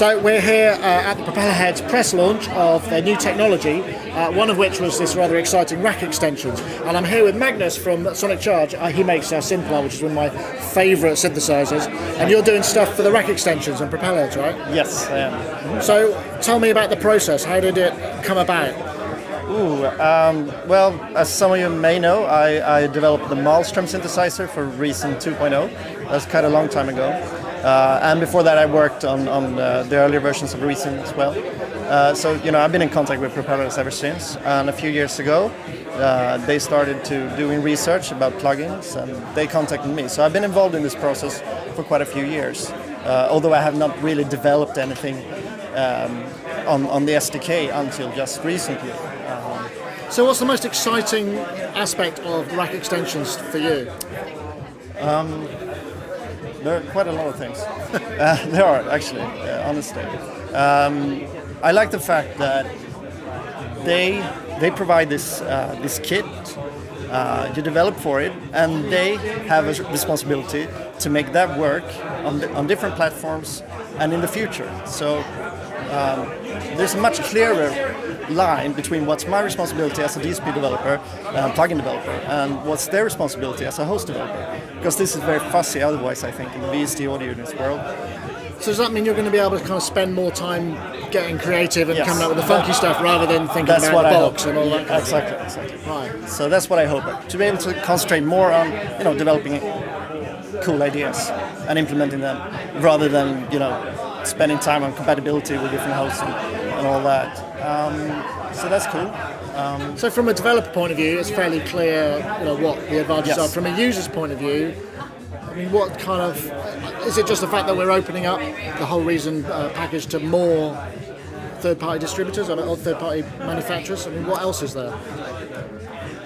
So we're here at the Propellerheads press launch of their new technology, one of which was this rather exciting rack extensions. And I'm here with Magnus from SonicCharge. He makes Synplant, which is one of my favourite synthesizers. And you're doing stuff for the rack extensions and Propellerheads, right? Yes, I am. So tell me about the process. How did it come about? Well, as some of you may know, I developed the Lidstrom synthesizer for Reason 2.0. That was quite a long time ago. And before that I worked on the earlier versions of Reason as well. So, I've been in contact with Propellers ever since. And a few years ago, they started doing research about plugins and they contacted me. So I've been involved in this process for quite a few years. Although I have not really developed anything on the SDK until just recently. So what's the most exciting aspect of rack extensions for you? There are quite a lot of things. There are, actually, honestly. I like the fact that they provide this kit, you develop for it, and they have a responsibility to make that work on different platforms and in the future. So there's a much clearer line between what's my responsibility as a DSP developer, plugin developer, and what's their responsibility as a host developer. Because this is very fussy otherwise, I think, in the VST audio units world. So does that mean you're going to be able to kind of spend more time getting creative and coming up with the funky stuff rather than thinking about the box and all that kind of stuff? Exactly. Right. So that's what I hope. To be able to concentrate more on, developing cool ideas and implementing them rather than, spending time on compatibility with different hosts and all that. So that's cool. So from a developer point of view, it's fairly clear, what the advantages are. From a user's point of view, I mean, what kind of is it? Just the fact that we're opening up the whole Reason package to more third-party distributors or third-party manufacturers? I mean, what else is there?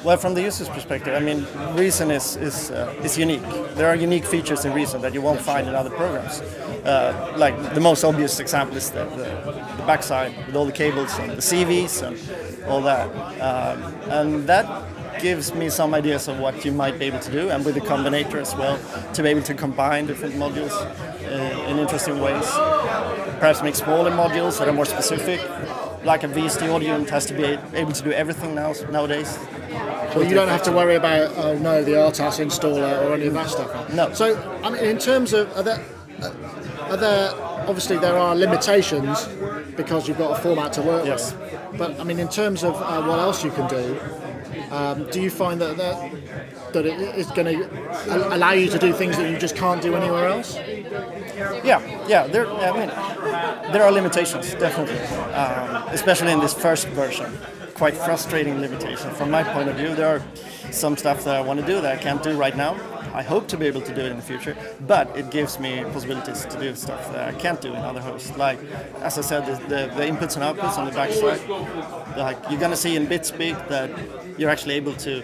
Well, from the user's perspective, I mean, Reason is unique. There are unique features in Reason that you won't find in other programs. Like the most obvious example is the backside with all the cables and the CVs and all that. And that gives me some ideas of what you might be able to do, and with the combinator as well, to be able to combine different modules in interesting ways. Perhaps make smaller modules that are more specific. Like a VST audio unit has to be able to do everything nowadays. Well, you don't have to worry about, the RTAS installer or any of that stuff. No. So, I mean, in terms of, are there obviously there are limitations because you've got a format to work with. But, I mean, in terms of what else you can do you find that it is going to allow you to do things that you just can't do anywhere else? Yeah. There are limitations, definitely, especially in this first version. Quite frustrating limitation from my point of view. There are some stuff that I want to do that I can't do right now. I hope to be able to do it in the future, but it gives me possibilities to do stuff that I can't do in other hosts. Like, as I said, the inputs and outputs on the backside. Like, you're going to see in BitSpeak that you're actually able to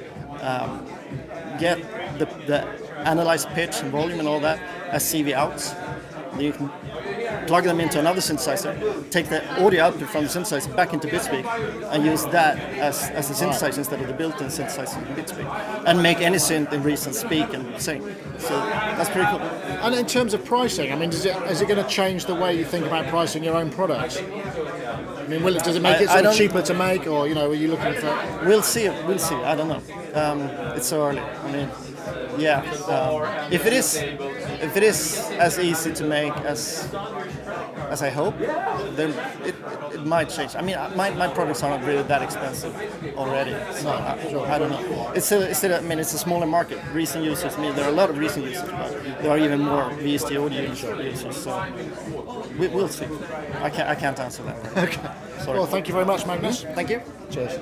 get the analyzed pitch and volume and all that as CV outs. Then you can plug them into another synthesizer, take the audio output from the synthesizer back into BitSpeak, and use that as a synthesizer instead of the built-in synthesizer in BitSpeak, and make any synth in Reason speak and sing. So that's pretty cool. And in terms of pricing, I mean, is it going to change the way you think about pricing your own products? I mean, does it make it sort of cheaper to make, or are you looking for? We'll see. I don't know. It's so early. I mean, if it is as easy to make as I hope, then it might change. I mean, my products are not really that expensive already, so I don't know. It's still, it's a smaller market. Reason users, there are a lot of Reason users, but there are even more VST audio users. So we'll see. I can't answer that. Okay. Sorry. Well, thank you very much, Magnus. Thank you. Cheers.